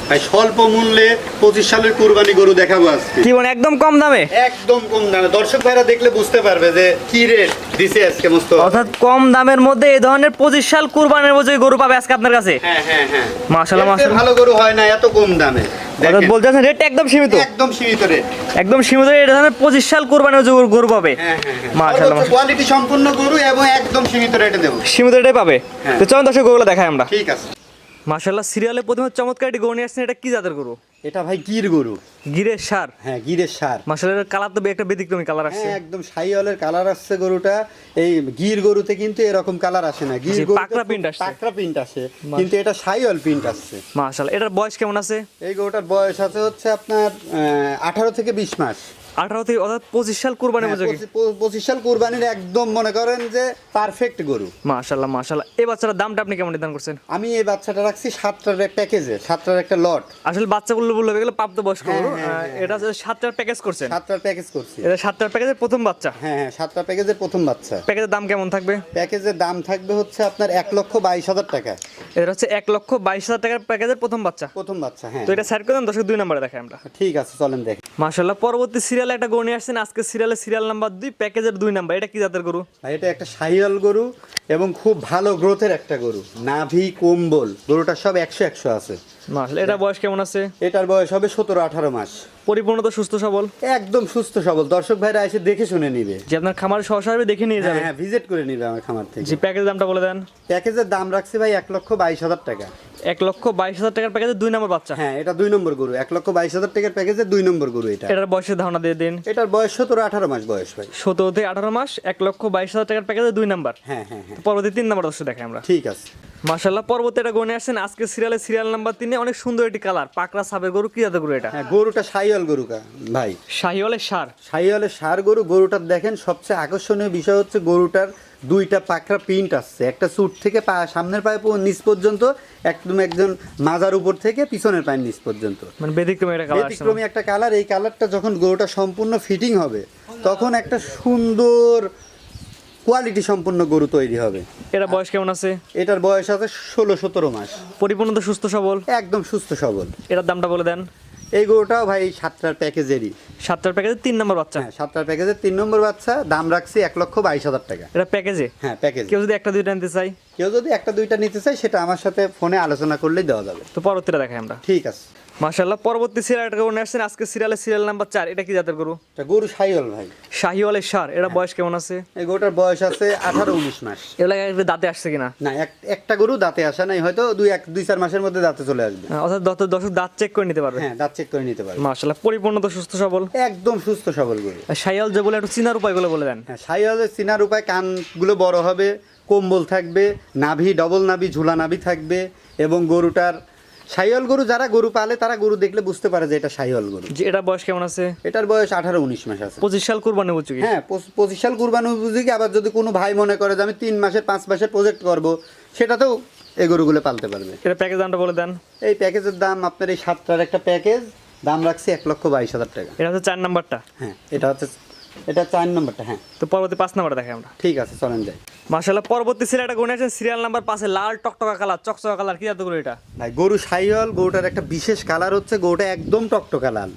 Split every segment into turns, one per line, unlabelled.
ভাই স্বল্প মূল্যে 25 সালের কুরবানি গরু দেখাবো আজকে।
কি মানে একদম কম দামে?
একদম কম দামে, দর্শক ভাইরা দেখলে বুঝতে পারবে যে কি রেট দিছে আজকে মস্ত।
অর্থাৎ কম দামের মধ্যে এই ধরনের 25 সাল কুরবানির মধ্যে গরু পাবে আজকে আপনার কাছে।
হ্যাঁ হ্যাঁ হ্যাঁ,
মাশাআল্লাহ
এর চেয়ে
মাশাআল্লাহ।
ভালো গরু হয় না এত কম দামে।
অর্থাৎ
দেখেন
বলতেছেন রেট একদম সীমিত।
একদম সীমিত রেট।
একদম সীমিত এই ধরনের 25 সাল কুরবানির গরু পাবে।
হ্যাঁ হ্যাঁ হ্যাঁ,
মাশাআল্লাহ মাশাআল্লাহ।
কোয়ালিটি সম্পূর্ণ গরু এবং একদম সীমিত রেটে দেব।
সীমিত রেটে পাবে।
হ্যাঁ।
তো চলুন দর্শক গরুগুলো দেখাই আমরা।
ঠিক আছে।
মাশাআল্লাহ সিরিয়ালে প্রথমে চমৎকার একটি গরু নিয়ে আসছেন, এটা কি জাতের গরু?
এটা ভাই গির গরু।
গিরের সার?
হ্যাঁ গিরের সার।
মাশাআল্লাহ কালার তো একটা ব্যতিক্রমী কালার আসছে।
হ্যাঁ একদম শাহিওয়ালের কালার আসছে গরুটা। এই গির গরুতে কিন্তু এরকম কালার আসে না। গির গরুতে
পাকড়া প্রিন্ট আসছে।
পাকড়া প্রিন্ট আসে, কিন্তু এটা শাহিওয়াল প্রিন্ট আসছে।
মাশাআল্লাহ। এটার বয়স কেমন আছে?
এই গরুটার বয়স আছে হচ্ছে আপনার 18 থেকে 20 মাস।
18 থেকে অর্থাৎ 25 সাল কুরবানির
হ্যাঁ,
উপযোগী।
25 সাল কুরবানির একদম মনে করেন যে পারফেক্ট গরু।
মাশাআল্লাহ মাশাআল্লাহ। এই বাচ্চাটার দামটা আপনি কেমন নির্ধারণ করছেন?
আমি এই বাচ্চাটা রাখছি 7টার প্যাকেজে, 7টার একটা লট।
আসলে বাচ্চাগুলো বললে এগুলো প্রাপ্ত বয়স্ক
হ্যাঁ,
গরু।
হ্যাঁ,
এটা হচ্ছে 7টার প্যাকেজ করছেন।
7টার প্যাকেজ করছি।
এটা 7টার প্যাকেজের প্রথম বাচ্চা।
হ্যাঁ হ্যাঁ, 7টা প্যাকেজের প্রথম বাচ্চা।
প্যাকেজের দাম কেমন থাকবে?
প্যাকেজের দাম থাকবে হচ্ছে আপনার 1,22,000 টাকা।
এটা হচ্ছে 1,22,000 টাকার প্যাকেজের প্রথম বাচ্চা।
প্রথম বাচ্চা। হ্যাঁ
তো এটা সাইড করে দেন, দর্শক 2 নম্বরে দেখাই আমরা।
ঠিক আছে, চলেন দেখ।
মাশাআল্লাহ। পরবর্তী সিরিয়ালে একটা গরু নিয়ে আসছেন, আজকে সিরিয়ালে সিরিয়াল নাম্বার 2 প্যাকেজের 2 নাম্বার। এটা কি জাতের গরু?
ভাই এটা একটা শাহিওয়াল গরু এবং খুব ভালো গ্রোথের একটা গরু। নাভি কম্বল গরুটার সব 100 আছে।
মাশাআল্লাহ। এটা বয়স কেমন আছে?
এটার বয়স হবে 17-18 মাস।
পরিপূর্ণ তো সুস্থ সবল?
একদম সুস্থ সবল। দর্শক ভাইরা এসে দেখে শুনে নিবে।
যে আপনার খামার সহসাবে দেখে নিয়ে যাবে।
হ্যাঁ ভিজিট করে নিবে আমার খামার থেকে।
জি, প্যাকেজের দামটা বলে দেন।
প্যাকেজের দাম রাখছি ভাই 1,22,000 টাকা।
1,22,000 টাকার প্যাকেজের 2 নম্বর বাচ্চা।
হ্যাঁ এটা 2 নম্বর গরু। 1,22,000 টাকার প্যাকেজের 2 নম্বর গরু এটা।
এটার বয়সের ধারণা দিয়ে দিন।
এটার বয়স 17-18 মাস বয়স ভাই।
17 থেকে 18 মাস, 1,22,000 টাকার প্যাকেজের 2 নাম্বার।
হ্যাঁ হ্যাঁ হ্যাঁ,
পরবর্তী 3 নাম্বার দর্শক দেখাই আমরা।
ঠিক আছে।
মাশাআল্লাহ। পরবর্তী এটা গনে আসছেন আজকে সিরিয়ালে সিরিয়াল নাম্বার 3 অনেক সুন্দর একটি কালার, পাকড়া সাবের গরু। কি জাতের গরু এটা?
হ্যাঁ গরুটা শাহিওয়াল গরু ভাই।
শাহিওয়ালের সার?
শাহিওয়ালের সার গরু। গরুটার দেখেন সবচেয়ে আকর্ষণীয় বিষয় হচ্ছে গরুটার 2টা পাকড়া প্রিন্ট আসছে। একটা চুট থেকে সামনের পায়ে নিচ পর্যন্ত, একদম একজন মাজার উপর থেকে পিছনের পায়ের নিচ পর্যন্ত,
মানে ব্যতিক্রমী একটা কালার।
ব্যতিক্রমী একটা কালার। এই কালারটা যখন গরুটা সম্পূর্ণ ফিটিং হবে তখন একটা সুন্দর কোয়ালিটি সম্পূর্ণ গরু তৈরি হবে।
এটা বয়স কেমন আছে?
এটার বয়স আছে 16-17 মাস।
পরিপূর্ণ তো সুস্থ সবল?
একদম সুস্থ সবল।
এটার দামটা বলে দেন।
এই গরুটাও ভাই 7টার প্যাকেজেরই।
7টার প্যাকেজে 3 নম্বর বাচ্চা।
হ্যাঁ 7টার প্যাকেজের 3 নম্বর বাচ্চা। দাম রাখছি 1,22,000 টাকা।
এটা প্যাকেজে?
হ্যাঁ প্যাকেজ।
কেউ যদি একটা দুইটা নিতে চাই?
কেউ যদি একটা দুইটা নিতে চায় সেটা আমার সাথে ফোনে আলোচনা করলেই দেওয়া যাবে।
তো পরবর্তীটা দেখাই আমরা।
ঠিক আছে।
মাশাআল্লাহ। পরবর্তী সিরিয়াল একটা গরু নিয়ে আসছেন আজকে সিরিয়ালে সিরিয়াল নাম্বার 4। এটা কি জাতের গরু?
এটা গরু শাহিওয়াল ভাই।
শাহিওয়ালের সার? এটা বয়স কেমন আছে?
এই গরুটার বয়স আছে 18-19 মাস।
এগুলা একটু দাঁতে আসছে কিনা?
না একটা গরু দাঁতে আসা নাই, হয়তো 2-4 মাসের মধ্যে দাঁতে চলে আসবে।
অর্থাৎ দর্শক দাঁত চেক করে নিতে পারবে।
হ্যাঁ দাঁত চেক করে নিতে পারবে।
মাশাআল্লাহ। পরিপূর্ণ তো সুস্থ সবল?
একদম সুস্থ সবল গরু।
আর শাহিওয়াল যে বলে একটু চিনার উপায়গুলো বলে দেন।
হ্যাঁ শাহিওয়ালের চিনার উপায়, কানগুলো বড় হবে, কম্বল থাকবে, নাভি ডবল নাভি, ঝুলা নাভি থাকবে। এবং গরুটার শাহিওয়াল গরু যারা গরু পালে তারা গরু দেখলে বুঝতে পারে যে এটা শাহিওয়াল গরু।
যে এটা বয়স কেমন আছে?
এটার বয়স 18-19 মাস আছে।
25 সাল কুরবানি উপযোগী?
হ্যাঁ 25 সাল কুরবানি উপযোগী। আবার যদি কোনো ভাই মনে করে যে আমি 3 মাসের 5 মাসের প্রজেক্ট করব, সেটাতেও এই গরুগুলো পালতে পারবে।
এটা প্যাকেজ দামটা বলে দেন।
এই প্যাকেজের দাম আপনার এই 7টার একটা প্যাকেজ, দাম রাখছি 1,22,000 টাকা।
এটা হচ্ছে 4 নাম্বারটা?
হ্যাঁ এটা 4 নম্বরটা। হ্যাঁ
তো পরবর্তী 5 নাম্বারটা দেখাই আমরা।
ঠিক আছে, চলেন যাই।
মাশাআল্লাহ। পরবর্তী সিরিয়ালটা গনে আসছেন সিরিয়াল নাম্বার 5 লাল টকটকা কালার, চকচকা কালার। কি জাতের গরু এটা?
ভাই গরু শাহিওয়াল। গরুটার একটা বিশেষ কালার হচ্ছে গরুটা একদম টকটকা লাল।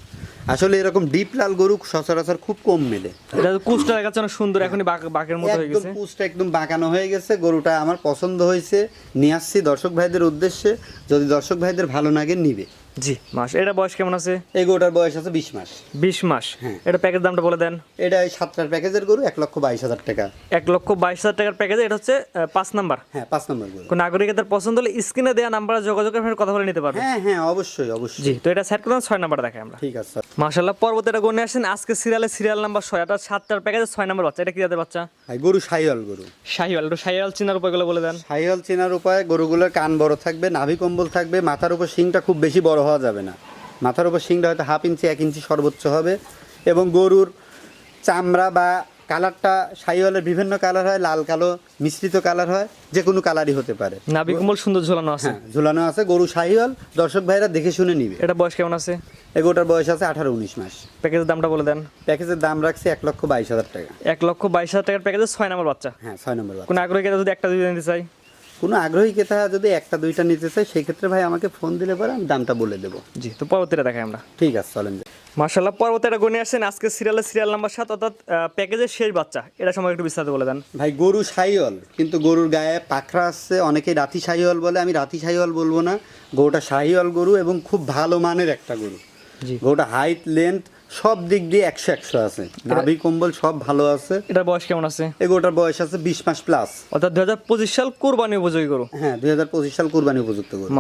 আসলে এরকম ডিপ লাল গরু সচরাচর খুব কম মেলে।
এটা কুচটা দেখাচ্ছে অনেক সুন্দর, এখনই বাঘের মতো হয়ে
একদম
গেছে।
পুষটা একদম বাঁকানো হয়ে গেছে। গরুটা আমার পছন্দ হয়েছে, নিয়ে আসছি দর্শক ভাইদের উদ্দেশ্যে। যদি দর্শক ভাইদের ভালো লাগে নিবে।
জি মাস। এটা বয়স কেমন আছে?
এই গরুটার বয়স আছে 20 মাস।
20 মাস?
হ্যাঁ।
এটা প্যাকেজ দামটা বলে দেন।
এটা এই 7টার প্যাকেজের গরু 1,22,000 টাকা।
1,22,000 টাকার প্যাকেজে। এটা হচ্ছে 5 নাম্বার।
হ্যাঁ 5 নম্বর গরু।
কোন নাগরিকদের পছন্দ হলে স্ক্রিনে দেওয়া নাম্বারে যোগাযোগ করে কথা বলে নিতে পারবে।
হ্যাঁ হ্যাঁ অবশ্যই অবশ্যই।
জি। তো এটা সেট করুন 6 নাম্বার দেখাই আমরা।
ঠিক আছে।
মাশাআল্লাহ। পরবর্তী এটা গনে আসেন আজকে সিরিয়ালে সিরিয়াল নাম্বার 6। এটা 7টার প্যাকেজে 6 নাম্বার বাচ্চা। এটা কি জাতের বাচ্চা?
ভাই গরু শাহিওয়াল গরু।
শাহিওয়াল। একটু শাহিওয়াল চিনার উপায়গুলো বলে দেন।
শাহিওয়াল চেনার উপায়, গরুগুলোর কান বড় থাকবে, নাভি কম্বল থাকবে, মাথার উপর শিংটা খুব বেশি বড় হওয়া যাবে না। মাথার উপর শিংটা হয়তো 1/2 ইঞ্চি 1 ইঞ্চি সর্বোচ্চ হবে। এবং গরুর চামড়া বা কালারটা শাহিওয়ালের বিভিন্ন কালার হয়, লাল কালো মিশ্রিত কালার হয়, যে কোনো কালারই হতে পারে।
নাভি কম্বল সুন্দর ঝোলানো আছে।
হ্যাঁ ঝুলানো আছে। গরু শাহিওয়াল, দর্শক ভাইরা দেখে শুনে নিবে।
এটা বয়স কেমন আছে?
এগোটার বয়স আছে 18-19 মাস।
প্যাকেজের দামটা বলে দেন।
প্যাকেজের দাম রাখছি 1,22,000 টাকা।
1,22,000 টাকার প্যাকেজে 6 নাম্বার বাচ্চা।
হ্যাঁ 6 নম্বর।
কোন আগ্রহী কেউ যদি একটা দুইটা নিতে চাই?
কোনো আগ্রহী ক্রেতা যদি একটা দুইটা নিতে চায় সেই ক্ষেত্রে ভাই আমাকে ফোন দিলে পরে আমি দামটা বলে দেবো।
জি, তো পরবর্তীটা দেখাই আমরা।
ঠিক আছে, চলেন যাই।
মার্শাল্লাহ, পরবর্তীটা গুনে আসছেন আজকে সিরিয়াল নাম্বার 7, অর্থাৎ প্যাকেজের শেষ বাচ্চা। এটা সম্পর্কে একটু বিস্তারিত বলে দেন।
ভাই গরু শাহিওয়াল, কিন্তু গরুর গায়ে পাখরা আছে, অনেকেই রাতি শাহিওয়াল বলে, আমি রাতি শাহিওয়াল বলবো না, গরুটা শাহিওয়াল গরু এবং খুব ভালো মানের একটা গরু।
জি,
গরুটা হাইট লেন্থ সব দিক দিয়ে 100 আছে, নাভি কম্বল সব ভালো আছে।
এটার বয়স কেমন আছে?
এই গরুটার বয়স আছে 20 মাস প্লাস,
অর্থাৎ 2025 সাল কুরবানি উপযোগী গরু।
হ্যাঁ 2025 সাল কুরবানি উপযুক্ত গরু।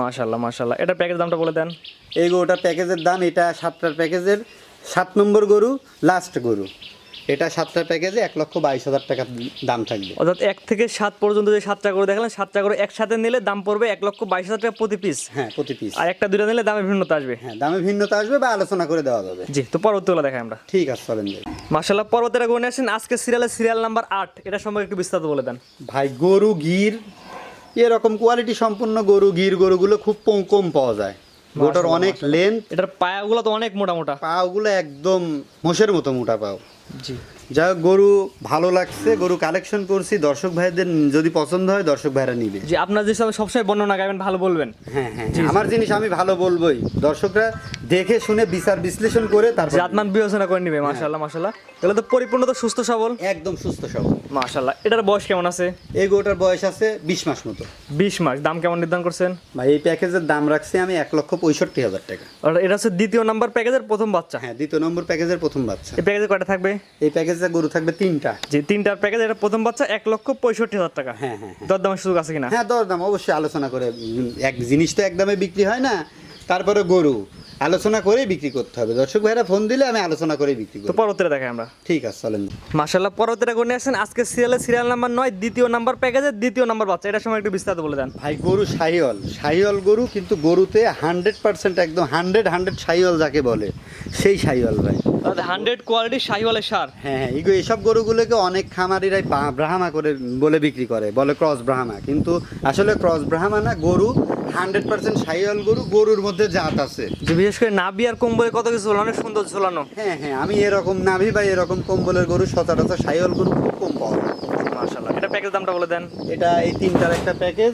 মাশাল্লাহ, এটার প্যাকেজ দামটা বলে দেন।
এই গরুটার প্যাকেজের দাম, এটা 7টার প্যাকেজের 7 নম্বর গরু, লাস্ট গরু। এটা 7টার প্যাকেজে 1,22,000 টাকা দাম থাকবে।
অর্থাৎ 1 থেকে 7 পর্যন্ত যে 7টা গরু দেখালেন, 7টা গরু একসাথে নিলে দাম পড়বে 1,22,000 টাকা প্রতি পিস।
হ্যাঁ প্রতি পিস।
আর একটা দুইটা নিলে দামে ভিন্নতা আসবে।
হ্যাঁ দামে ভিন্নতা আসবে বা আলোচনা করে দেওয়া যাবে।
জি, তো পরবর্তীগুলো দেখাই আমরা।
ঠিক আছে, চলেন যাই।
মাশাআল্লাহ, পরবর্তীটা গুনে আসেন আজকে সিরিয়াল নাম্বার 8। এটা সম্পর্কে একটু বিস্তারিত বলে দেন।
ভাই গরু গির এরকম কোয়ালিটি সম্পন্ন গরু, গির গরুগুলো খুব কম পাওয়া যায়। গরুটার অনেক লেন্থ,
এটার পায়াগুলো তো অনেক মোটা।
পাগুলো একদম মোষের মতো মোটা পাও।
জি,
যা হোক, গরু ভালো লাগছে, গরু কালেকশন করছি, দর্শক ভাইদের যদি পছন্দ হয় দর্শক ভাইরা নিবে।
জি, আপনার যে সবসময় বর্ণনা গাবেন, ভালো বলবেন।
হ্যাঁ হ্যাঁ, আমার জিনিস আমি ভালো বলবোই, দর্শকরা দেখে শুনে বিচার বিশ্লেষণ করে তারপর
জাতমান বিবেচনা করে নিবে। মাশাআল্লাহ, এগুলো তো পরিপূর্ণ তো সুস্থ সবল।
একদম সুস্থ সবল।
মাশাআল্লাহ, এটার বয়স কেমন আছে?
এই গরুটার বয়স আছে 20 মাস মতো।
20 মাস। দাম কেমন নির্ধারণ করছেন?
ভাই এই প্যাকেজের দাম রাখছি আমি 1,65,000 টাকা।
আর এটা হচ্ছে দ্বিতীয় নাম্বার প্যাকেজের প্রথম বাচ্চা।
হ্যাঁ, দ্বিতীয় নম্বর প্যাকেজের প্রথম বাচ্চা।
এই প্যাকেজে কয়টা থাকবে?
এই প্যাকেজে গরু থাকবে 3টা।
জি, 3টার প্যাকেজ, এটা প্রথম বাচ্চা 1,65,000 টাকা।
হ্যাঁ হ্যাঁ হ্যাঁ।
দরদামের সুযোগ আছে কিনা?
হ্যাঁ দরদাম অবশ্যই আলোচনা করে, এক জিনিস তো একদমে বিক্রি হয় না, তারপরে গরু আলোচনা করেই বিক্রি করতে হবে। দর্শক ভাইরা ফোন দিলে আমি আলোচনা করেই বিক্রি
তো
করব।
পরবর্তীটা দেখাই আমরা।
ঠিক আছে, চলেন।
মাশাআল্লাহ, পরবর্তীটা গুনে আসেন আজকে সিরিয়াল নাম্বার 9, দ্বিতীয় নাম্বার প্যাকেজের দ্বিতীয় নাম্বার বাচ্চা। এটা সময় একটু বিস্তারিত বলে দেন।
ভাই গরু শাহিওয়াল গরু, কিন্তু গরুতে 100% একদম 100 শাহিওয়াল যাকে বলে সেই শাহিওয়াল ভাই।
100 কোয়ালিটি শাহিওয়ালের সার।
হ্যাঁ হ্যাঁ, এইসব গরুগুলোকে অনেক খামারিরাই ব্রাহ্মা করে বলে বিক্রি করে, বলে ক্রস ব্রাহ্মা, কিন্তু আসলে ক্রস ব্রাহ্মা না, গরু 100% শাহিওয়াল গরু। গরুর মধ্যে জাত আছে,
যে বিশেষ করে নাভি আর কম্বলে কত কিছু অনেক সুন্দর ঝোলানো।
হ্যাঁ হ্যাঁ, আমি এরকম নাভি বা এরকম কম্বলের গরু সচরাচর শাহিওয়াল গরু খুব কম পাওয়া যায়।
মাশাআল্লাহ, এটা প্যাকেজ দামটা বলে দেন।
এটা এই 3টার একটা প্যাকেজ,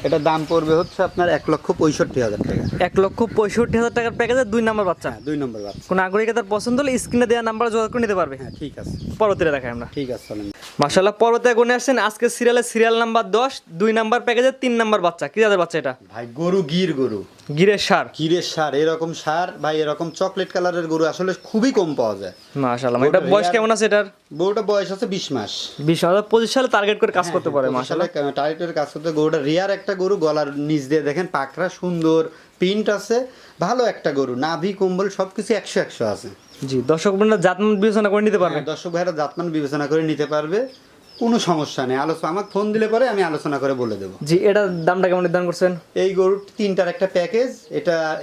এটা দাম পড়বে হচ্ছে আপনার 1,65,000 টাকা।
1,65,000 টাকার প্যাকেজের 2 নাম্বার বাচ্চা।
হ্যাঁ 2 নম্বর বাচ্চা।
কোন আগ্রহীকে তার পছন্দ হলে স্ক্রিনে দেওয়া নাম্বার যোগাযোগ করে নিতে পারবে।
হ্যাঁ ঠিক আছে,
পরবর্তীটা দেখাই আমরা।
ঠিক আছে, চলেন।
মাশাআল্লাহ, পরবর্তীতে গুনে আসছেন আজকে সিরিয়াল নাম্বার 10, 2 নাম্বার প্যাকেজের 3 নাম্বার বাচ্চা। কি জাতের বাচ্চা এটা?
ভাই গরু গরু
গিরের সার।
গিরের সার, এরকম সার ভাই, এরকম চকলেট কালারের গরু আসলে খুবই কম পাওয়া যায়।
মাশাআল্লাহ, এটা বয়স কেমন আছে এটার?
গরুটা বয়স আছে 20 মাস।
2025 সালে টার্গেট করে কাজ করতে পারে। মাশাআল্লাহ,
টাইটের কাজ করতে, গরুটা রিয়ার একটা গরু, গলার নিচ দিয়ে দেখেন পাকড়া সুন্দর প্রিন্ট আছে, ভালো একটা গরু, নাভি কম্বল সবকিছু 100 আছে।
জি, দর্শক বন্ধুরা জাতমান বিবেচনা করে নিতে পারবে।
হ্যাঁ, দর্শক ভাইরা জাতমান বিবেচনা করে নিতে পারবে, কোনো সমস্যা নেই। আমাকে ফোন দিলে পরে আমি আলোচনা করে বলে দেবো।
জি, এটার দামটা কেমন নির্ধারণ করছেন?
এই গরুর 3টার একটা প্যাকেজ,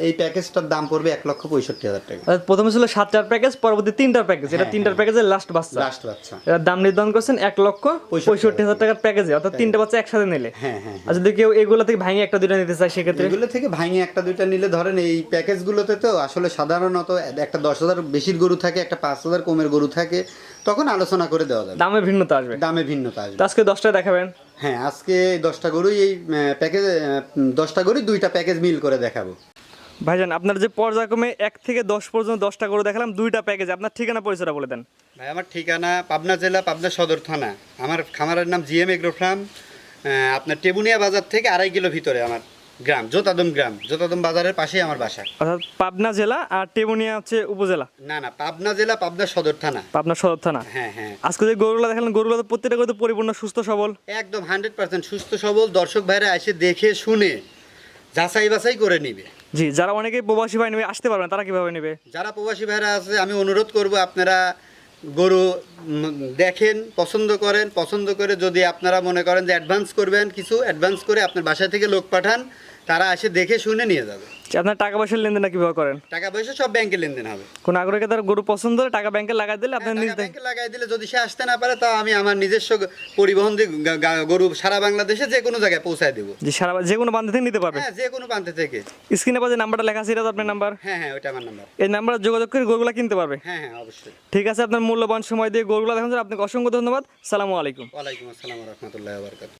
এই প্যাকেজটার দাম পড়বে 1,65,000 টাকা।
অর্থাৎ প্রথমে ছিল 7টার প্যাকেজ, পরবর্তী 3টার প্যাকেজ, এটা 3টার প্যাকেজের লাস্ট বাচ্চা।
লাস্ট বাচ্চা।
এটার দাম নির্ধারণ করছেন 1,65,000 টাকার প্যাকেজে, অর্থাৎ 3টা বাচ্চা একসাথে নিলে।
হ্যাঁ হ্যাঁ,
আর যদি কেউ এগুলো থেকে ভাঙে একটা দুইটা নিতে চায় সেক্ষেত্রে?
এগুলো থেকে ভাঙে একটা দুইটা নিলে, ধরেন এই প্যাকেজগুলোতে তো আসলে সাধারণত একটা 10,000 বেশির গরু থাকে, একটা 5,000 কমের গরু থাকে, তখন আলোচনা করে দেওয়া যাবে,
দামে ভিন্নতা আসবে।
দামে ভিন্নতা আসবে।
তো আজকে 10টা দেখাবেন?
হ্যাঁ, আজকে 10টা গরুই এই প্যাকেজে, 10টা গরুই 2টা প্যাকেজ মিল করে দেখাবো।
ভাইজান, আপনার যে পর্যায়ক্রমে 1 থেকে 10 পর্যন্ত 10টা গরু দেখালাম, 2টা প্যাকেজ, আপনার ঠিকানা পরিচয়টা বলে দেন।
ভাই আমার ঠিকানা পাবনা জেলা, পাবনা সদর থানা। আমার খামারের নাম জিএম এগ্রো ফার্ম। আপনার টেবুনিয়া বাজার থেকে 2.5 কিলো ভিতরে আমার গ্রাম, জোতাদম বাজারের পাশেই আমার বাসা।
অর্থাৎ পাবনা জেলা আর টেবুনিয়া হচ্ছে উপজেলা?
না না, পাবনা জেলা, পাবনা সদর থানা।
পাবনা সদর থানা।
হ্যাঁ হ্যাঁ।
আজকে যে গরুগুলো দেখালেন, গরুগুলো তো প্রত্যেকটা গরু তো পরিপূর্ণ সুস্থ সবল,
একদম 100% সুস্থ সবল। দর্শক ভাইরা এসে দেখে শুনে যাচাই বাছাই করে নিবে।
জি, যারা অনেকেই প্রবাসী ভাই নেবে আসতে পারবেন, তারা কিভাবে নেবে?
যারা প্রবাসী ভাইরা আছে, আমি অনুরোধ করব আপনারা গরু দেখেন, পছন্দ করেন, পছন্দ করে যদি আপনারা মনে করেন যে অ্যাডভান্স করবেন, কিছু অ্যাডভান্স করে আপনার বাসা থেকে লোক পাঠান, তারা এসে দেখে শুনে নিয়ে যাবে।
আপনার টাকা পয়সার লেনদেন কিভাবে করেন?
টাকা পয়সা সব ব্যাংকে লেনদেন হবে।
কোন আগ্রহীকে তার গরু পছন্দ হলে টাকা ব্যাংকে লাগাই দিলে আপনার
টাকা
নিজ
ব্যাংকে লাগাই দিলে, যদি সে আসতে না পারে, তা আমি আমার নিজস্ব পরিবহন দিয়ে গরু সারা বাংলাদেশে যে কোনো জায়গায় পৌঁছায় দেবো।
যে সারা যে কোনো প্রান্ত থেকে নিতে পারবে?
হ্যাঁ, যে কোনো প্রান্ত থেকে।
স্ক্রিনে যে নাম্বারটা লেখা আছে, এটা তো আপনার নাম্বার?
হ্যাঁ হ্যাঁ, ওইটা আমার নাম্বার।
এই নাম্বারে যোগাযোগ করে গরুগুলা কিনতে পারবে?
হ্যাঁ হ্যাঁ, অবশ্যই।
ঠিক আছে, আপনার মূল্যবান সময় দিয়ে গরুগুলা দেখান, আপনাকে অসংখ্য ধন্যবাদ। সালামু আলাইকুম।
ওয়ালাইকুম আসসালাম ওয়া রাহমাতুল্লাহি ওয়া বারাকাতুহু।